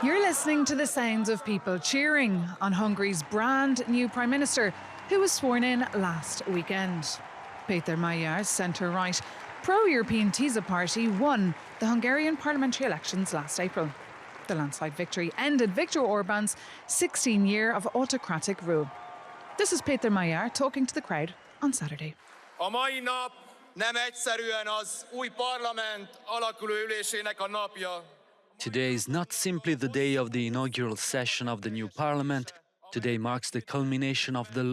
You're listening to the sounds of people cheering on Hungary's brand new Prime Minister, who was sworn in last weekend. Péter Magyar's centre-right pro-European TISA party won the Hungarian parliamentary elections last April. The landslide victory ended Viktor Orbán's 16 years of autocratic rule. This is Péter Magyar talking to the crowd on Saturday. A mai nap nem egyszerűen az új parlament alakuló ülésének a napja. Today is not simply the day of the inaugural session of the new parliament. Today marks the culmination of the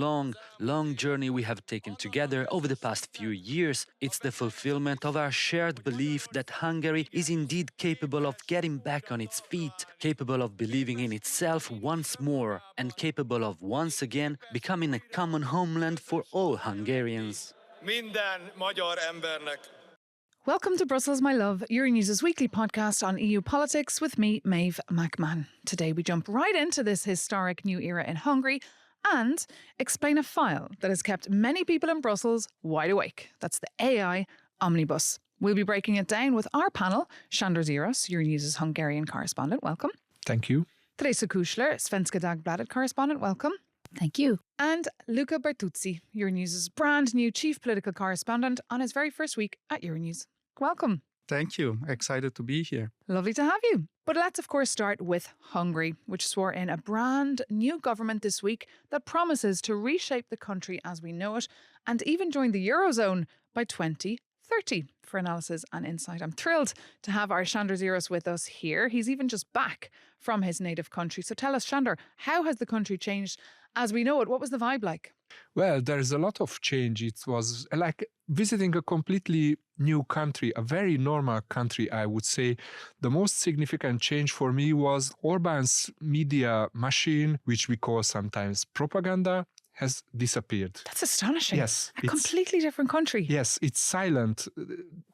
long journey we have taken together over the past few years. It's the fulfillment of our shared belief that Hungary is indeed capable of getting back on its feet, capable of believing in itself once more, and capable of once again becoming a common homeland for all Hungarians. Minden magyar embernek. Welcome to Brussels, my love, Euronews' weekly podcast on EU politics with me, Méabh Mc Mahon. Today we jump right into this historic new era in Hungary and explain a file that has kept many people in Brussels wide awake. That's the AI omnibus. We'll be breaking it down with our panel, Sándor Zsiros, Euronews' Hungarian correspondent. Welcome. Thank you. Teresa Küchler, Svenska Dagbladet correspondent. Welcome. Thank you. And Luca Bertuzzi, Euronews' brand new chief political correspondent on his very first week at Euronews. Welcome. Thank you. Excited to be here. Lovely to have you. But let's, of course, start with Hungary, which swore in a brand new government this week that promises to reshape the country as we know it and even join the Eurozone by 2030. For analysis and insight, I'm thrilled to have our Sándor Zsiros with us here. He's even just back from his native country. So tell us, Sándor, how has the country changed as we know it? What was the vibe like? Well, there's a lot of change. It was like visiting a completely new country, a very normal country, I would say. The most significant change for me was Orbán's media machine, which we call sometimes propaganda, has disappeared. That's astonishing. Yes. A completely different country. Yes, it's silent.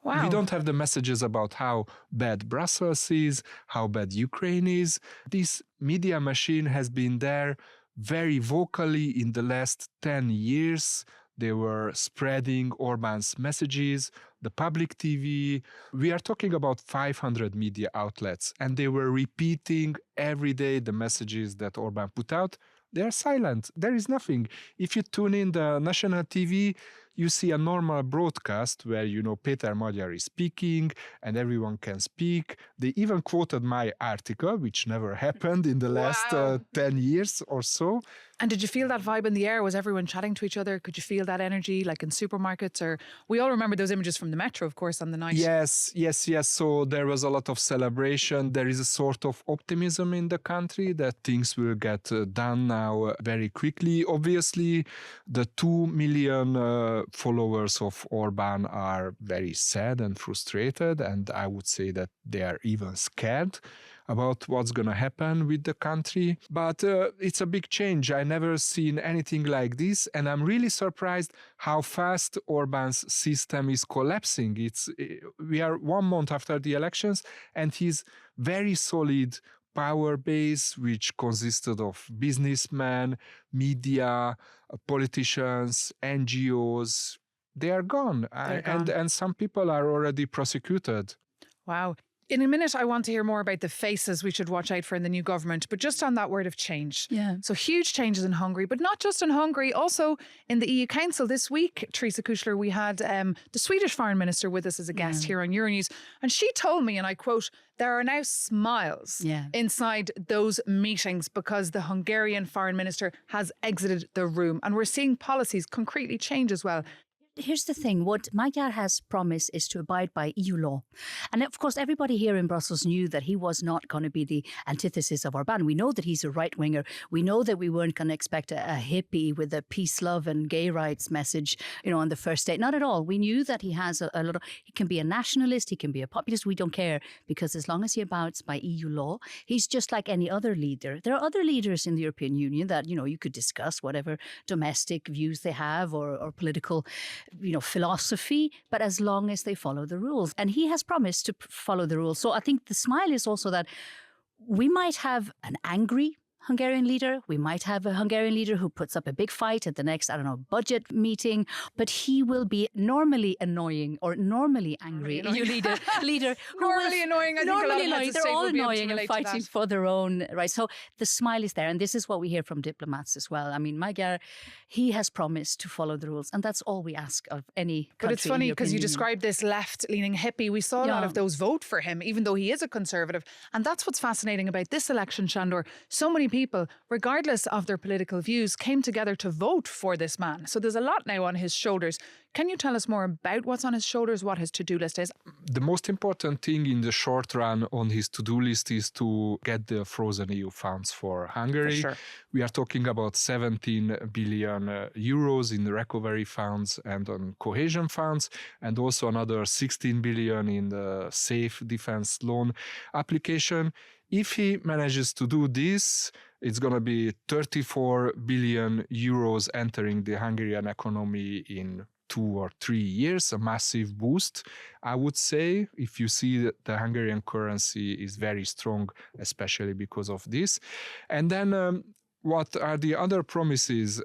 Wow. We don't have the messages about how bad Brussels is, how bad Ukraine is. This media machine has been there very vocally in the last 10 years. They were spreading Orbán's messages, the public TV. We are talking about 500 media outlets, and they were repeating every day the messages that Orbán put out. They are silent. There is nothing. If you tune in the national TV, you see a normal broadcast where, Péter Magyar is speaking and everyone can speak. They even quoted my article, which never happened in the last 10 years or so. And did you feel that vibe in the air? Was everyone chatting to each other? Could you feel that energy like in supermarkets? Or we all remember those images from the metro, of course, on the night. Yes. So there was a lot of celebration. There is a sort of optimism in the country that things will get done now very quickly. Obviously, the 2 million followers of Orbán are very sad and frustrated, and I would say that they are even scared about what's going to happen with the country. But it's a big change. I never seen anything like this, and I'm really surprised how fast Orbán's system is collapsing. We are 1 month after the elections, and his very solid power base, which consisted of businessmen, media, politicians, NGOs, they are gone. And some people are already prosecuted. Wow. In a minute, I want to hear more about the faces we should watch out for in the new government, but just on that word of change. Yeah. So huge changes in Hungary, but not just in Hungary, also in the EU Council this week. Teresa Küchler, we had the Swedish Foreign Minister with us as a guest here on Euronews, and she told me, and I quote, there are now smiles inside those meetings because the Hungarian Foreign Minister has exited the room, and we're seeing policies concretely change as well. Here's the thing. What Magyar has promised is to abide by EU law. And of course, everybody here in Brussels knew that he was not going to be the antithesis of Orbán. We know that he's a right-winger. We know that we weren't going to expect a hippie with a peace, love and gay rights message, on the first date. Not at all. We knew that he has a lot of, he can be a nationalist, he can be a populist. We don't care, because as long as he abides by EU law, he's just like any other leader. There are other leaders in the European Union that, you could discuss whatever domestic views they have or political philosophy, but as long as they follow the rules. And he has promised to follow the rules. So I think the smile is also that we might have an angry Hungarian leader. We might have a Hungarian leader who puts up a big fight at the next, budget meeting. But he will be normally annoying or normally angry leader who Normally annoying. I think a lot of heads of they're state all will be able to annoying and relate to fighting that. for their own rights. So the smile is there. And this is what we hear from diplomats as well. I mean, Magyar, he has promised to follow the rules. And that's all we ask of any country. But it's funny because you described this left-leaning hippie. We saw a lot of those vote for him, even though he is a conservative. And that's what's fascinating about this election, Sándor. So many people, regardless of their political views, came together to vote for this man. So there's a lot now on his shoulders. Can you tell us more about what's on his shoulders, what his to-do list is? The most important thing in the short run on his to-do list is to get the frozen EU funds for Hungary. For sure. We are talking about 17 billion euros in recovery funds and on cohesion funds, and also another 16 billion in the safe defense loan application. If he manages to do this, it's going to be 34 billion euros entering the Hungarian economy in 2 or 3 years, a massive boost, I would say, if you see that the Hungarian currency is very strong, especially because of this. And then what are the other promises?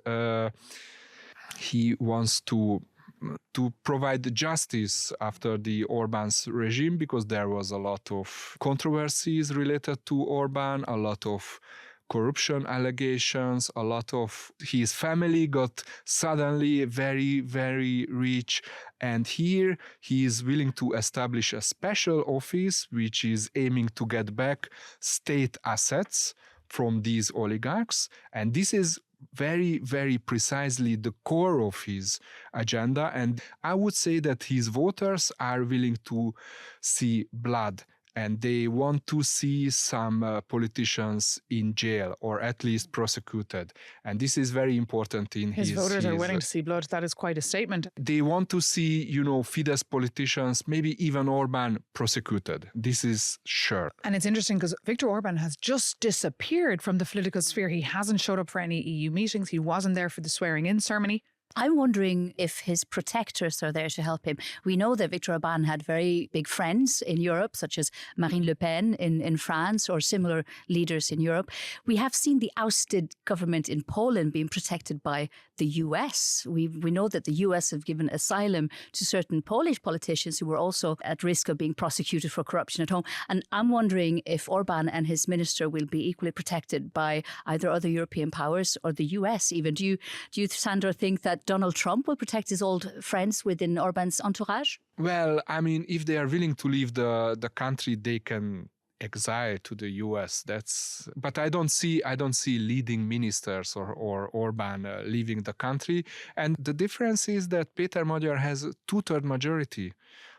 He wants to provide justice after the Orbán's regime, because there was a lot of controversies related to Orbán, a lot of corruption allegations, a lot of his family got suddenly very, very rich. And here he is willing to establish a special office which is aiming to get back state assets from these oligarchs. And this is very, very precisely the core of his agenda. And I would say that his voters are willing to see blood, and they want to see some politicians in jail or at least prosecuted. And this is very important in his voters are willing to see blood. That is quite a statement. They want to see, Fidesz politicians, maybe even Orbán, prosecuted. This is sure. And it's interesting because Viktor Orbán has just disappeared from the political sphere. He hasn't showed up for any EU meetings. He wasn't there for the swearing-in ceremony. I'm wondering if his protectors are there to help him. We know that Viktor Orbán had very big friends in Europe, such as Marine Le Pen in France or similar leaders in Europe. We have seen the ousted government in Poland being protected by the US. We know that the US have given asylum to certain Polish politicians who were also at risk of being prosecuted for corruption at home. And I'm wondering if Orbán and his minister will be equally protected by either other European powers or the US even. Do you, Sándor, think that Donald Trump will protect his old friends within Orbán's entourage? Well, I mean, if they are willing to leave the country, they can exile to the US. But I don't see leading ministers or Orbán leaving the country. And the difference is that Péter Magyar has a 2/3 majority,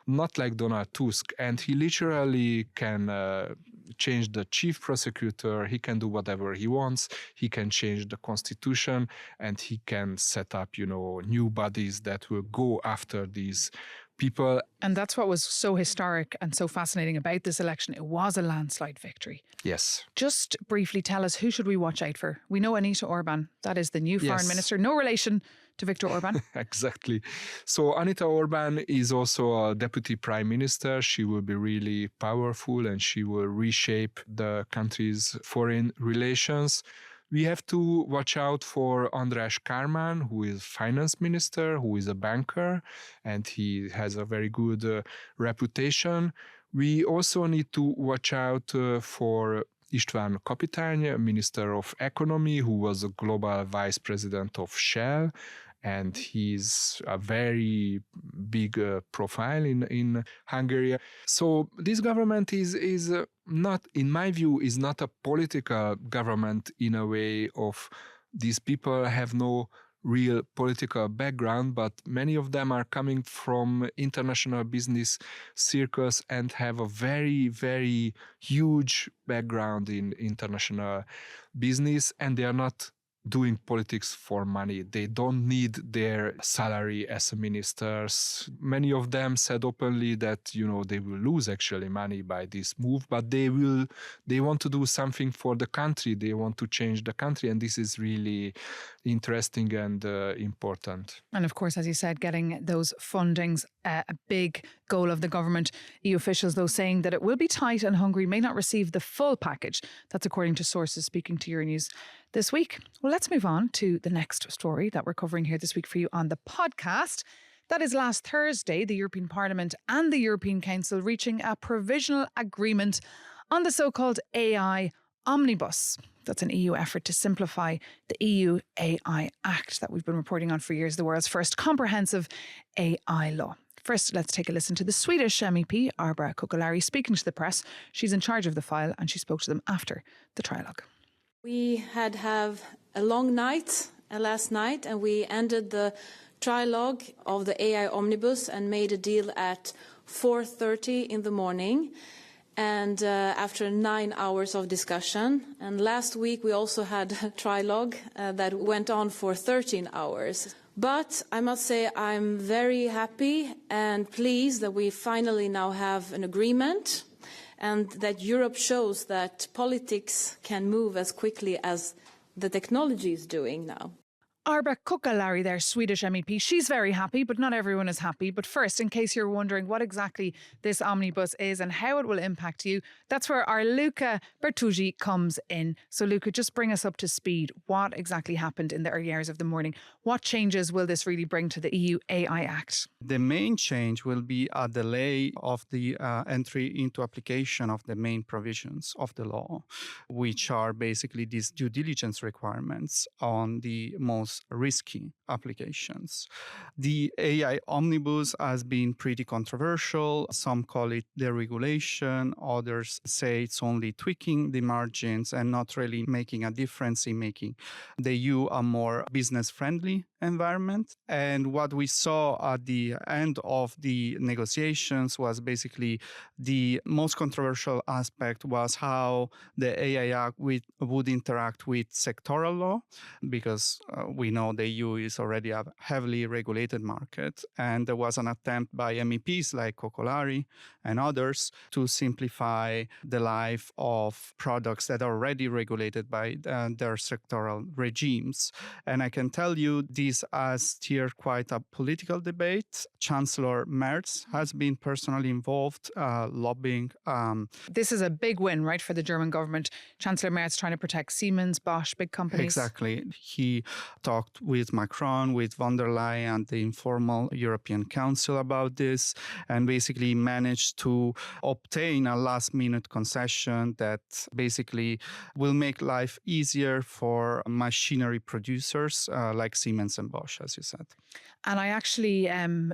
not like Donald Tusk, and he literally can change the chief prosecutor. He can do whatever he wants. He can change the constitution, and he can set up, new bodies that will go after these people. And that's what was so historic and so fascinating about this election. It was a landslide victory. Yes. Just briefly tell us, who should we watch out for? We know Anita Orbán. That is the new foreign minister. No relation to Viktor Orbán. Exactly. So Anita Orbán is also a deputy prime minister. She will be really powerful and she will reshape the country's foreign relations. We have to watch out for András Kármán, who is finance minister, who is a banker, and he has a very good reputation. We also need to watch out for István Kapitány, Minister of Economy, who was a global vice president of Shell, and he's a very big profile in Hungary. So this government is not, in my view, is not a political government in a way of these people have no real political background, but many of them are coming from international business circles and have a very, very huge background in international business, and they are not doing politics for money. They don't need their salary as ministers. Many of them said openly that, they will lose actually money by this move, but they want to do something for the country. They want to change the country. And this is really interesting and important. And of course, as you said, getting those fundings a big goal of the government. EU officials, though, saying that it will be tight and Hungary may not receive the full package. That's according to sources speaking to Euronews this week. Well, let's move on to the next story that we're covering here this week for you on the podcast. That is last Thursday, the European Parliament and the European Council reaching a provisional agreement on the so-called AI Omnibus. That's an EU effort to simplify the EU AI Act that we've been reporting on for years, the world's first comprehensive AI law. First, let's take a listen to the Swedish MEP, Barbara Küchler, speaking to the press. She's in charge of the file and she spoke to them after the trilogue. We had a long night last night and we ended the trilogue of the AI Omnibus and made a deal at 4:30 in the morning. And after 9 hours of discussion. And last week we also had a trilogue that went on for 13 hours. But I must say I'm very happy and pleased that we finally now have an agreement and that Europe shows that politics can move as quickly as the technology is doing now. Barbara Küchler, their Swedish MEP, she's very happy, but not everyone is happy. But first, in case you're wondering what exactly this omnibus is and how it will impact you, that's where our Luca Bertuzzi comes in. So Luca, just bring us up to speed. What exactly happened in the early hours of the morning? What changes will this really bring to the EU AI Act? The main change will be a delay of the entry into application of the main provisions of the law, which are basically these due diligence requirements on the most risky applications. The AI Omnibus has been pretty controversial. Some call it deregulation. Others say it's only tweaking the margins and not really making a difference in making the EU a more business-friendly environment. And what we saw at the end of the negotiations was basically the most controversial aspect was how the AI Act would interact with sectoral law, because we know the EU is already a heavily regulated market. And there was an attempt by MEPs like Küchler and others to simplify the life of products that are already regulated by their sectoral regimes. And I can tell you this has steered quite a political debate. Chancellor Merz has been personally involved, lobbying. This is a big win, right, for the German government. Chancellor Merz trying to protect Siemens, Bosch, big companies. Exactly. He talked with Macron, with von der Leyen and the informal European Council about this, and basically managed to obtain a last-minute concession that basically will make life easier for machinery producers like Siemens and Bosch, as you said. And I actually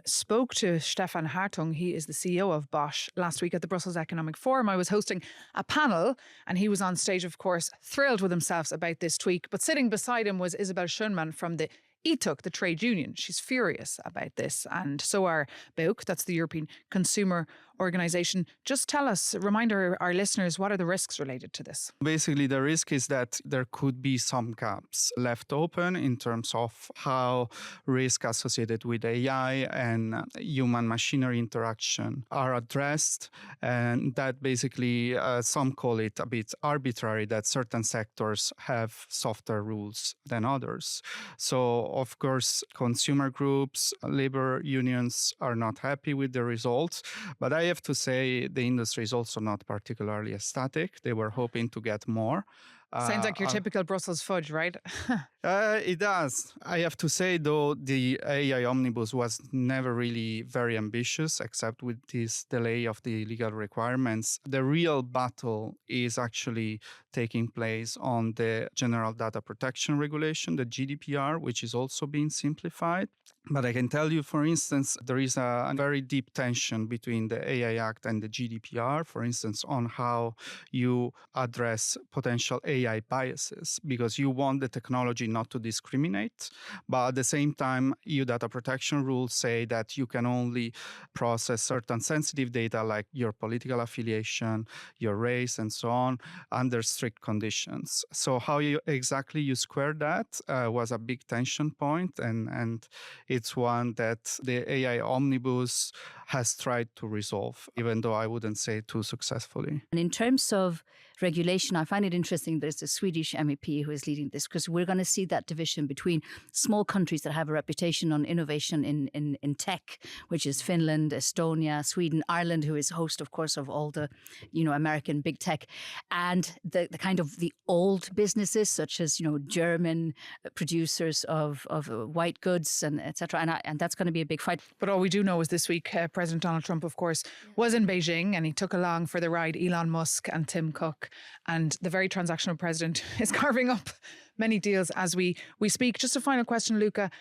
spoke to Stefan Hartung. He is the CEO of Bosch last week at the Brussels Economic Forum. I was hosting a panel and he was on stage, of course, thrilled with himself about this tweak. But sitting beside him was Isabel Schönmann from the ETUC, the trade union. She's furious about this. And so are BEUC, that's the European Consumer Organisation. Just tell us, remind our listeners, what are the risks related to this? Basically, the risk is that there could be some gaps left open in terms of how risk associated with AI and human-machinery interaction are addressed. And that basically, some call it a bit arbitrary, that certain sectors have softer rules than others. So, of course, consumer groups, labor unions are not happy with the results. But I have to say the industry is also not particularly ecstatic. They were hoping to get more. Sounds like your typical Brussels fudge, right? It does. I have to say, though, the AI Omnibus was never really very ambitious, except with this delay of the legal requirements. The real battle is actually taking place on the General Data Protection Regulation, the GDPR, which is also being simplified. But I can tell you, for instance, there is a very deep tension between the AI Act and the GDPR, for instance, on how you address potential AI biases, because you want the technology not to discriminate. But at the same time, EU data protection rules say that you can only process certain sensitive data like your political affiliation, your race, and so on, under strict conditions. So how you exactly square that was a big tension point, and it's one that the AI omnibus has tried to resolve, even though I wouldn't say too successfully. And in terms of regulation, I find it interesting there's a Swedish MEP who is leading this, because we're going to see that division between small countries that have a reputation on innovation in tech, which is Finland, Estonia, Sweden, Ireland, who is host, of course, of all the, American big tech, and the kind of the old businesses, such as, German producers of white goods and etc. And that's going to be a big fight. But all we do know is this week, President Donald Trump, of course, was in Beijing, and he took along for the ride Elon Musk and Tim Cook. And the very transactional president is carving up many deals as we speak. Just a final question, Luca.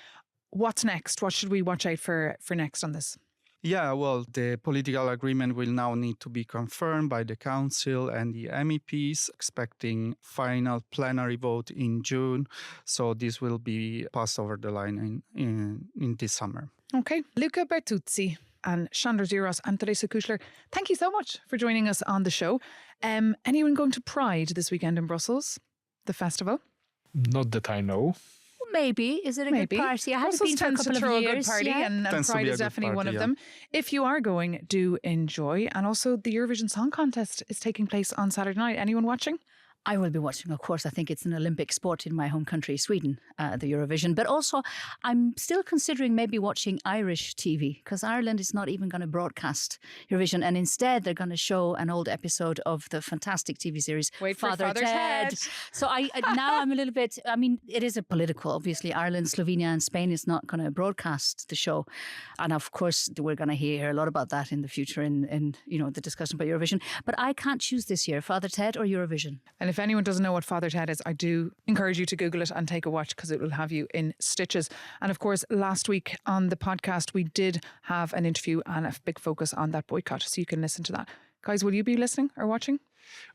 What's next? What should we watch out for next on this? Yeah, well, the political agreement will now need to be confirmed by the Council and the MEPs, expecting final plenary vote in June. So this will be passed over the line in this summer. Okay. Luca Bertuzzi and Sándor Zsiros and Teresa Küchler, thank you so much for joining us on the show. Anyone going to Pride this weekend in Brussels, the festival? Not that I know. Maybe. Is it a good party? I haven't Brussels been for a tends couple to throw of a good years. party, and Pride is definitely one of them. If you are going, do enjoy. And also the Eurovision Song Contest is taking place on Saturday night. Anyone watching? I will be watching, of course. I think it's an Olympic sport in my home country, Sweden, the Eurovision. But also, I'm still considering maybe watching Irish TV, because Ireland is not even going to broadcast Eurovision. And instead, they're going to show an old episode of the fantastic TV series Father Ted. So now I'm a little bit, it is a political, obviously. Ireland, Slovenia and Spain is not going to broadcast the show. And of course, we're going to hear a lot about that in the future in the discussion about Eurovision. But I can't choose this year, Father Ted or Eurovision. And if anyone doesn't know what Father Ted is, I do encourage you to Google it and take a watch, because it will have you in stitches. And of course, last week on the podcast, we did have an interview and a big focus on that boycott. So you can listen to that. Guys, will you be listening or watching?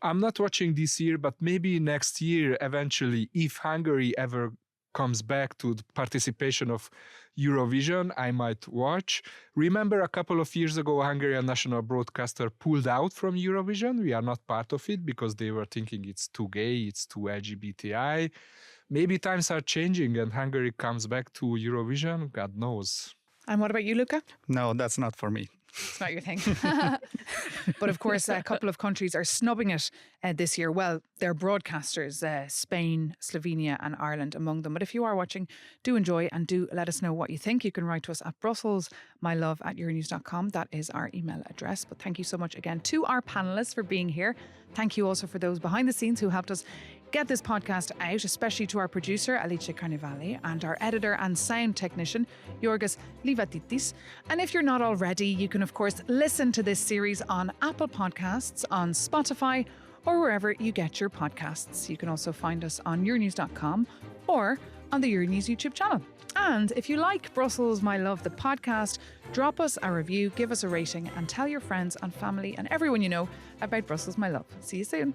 I'm not watching this year, but maybe next year, eventually, if Hungary ever comes back to the participation of Eurovision, I might watch. Remember a couple of years ago, Hungarian national broadcaster pulled out from Eurovision. We are not part of it because they were thinking it's too gay, it's too LGBTI. Maybe times are changing and Hungary comes back to Eurovision. God knows. And what about you, Luca? No, that's not for me. It's not your thing. But of course, a couple of countries are snubbing it this year. Well, they're broadcasters, Spain, Slovenia and Ireland among them. But if you are watching, do enjoy and do let us know what you think. You can write to us at brusselsmylove@euronews.com. That is our email address. But thank you so much again to our panellists for being here. Thank you also for those behind the scenes who helped us get this podcast out, especially to our producer, Alice Carnevale, and our editor and sound technician, Yorgos Livatitis. And if you're not already, you can, of course, listen to this series on Apple Podcasts, on Spotify, or wherever you get your podcasts. You can also find us on Euronews.com or on the Euronews YouTube channel. And if you like Brussels, My Love, the podcast, drop us a review, give us a rating, and tell your friends and family and everyone you know about Brussels, My Love. See you soon.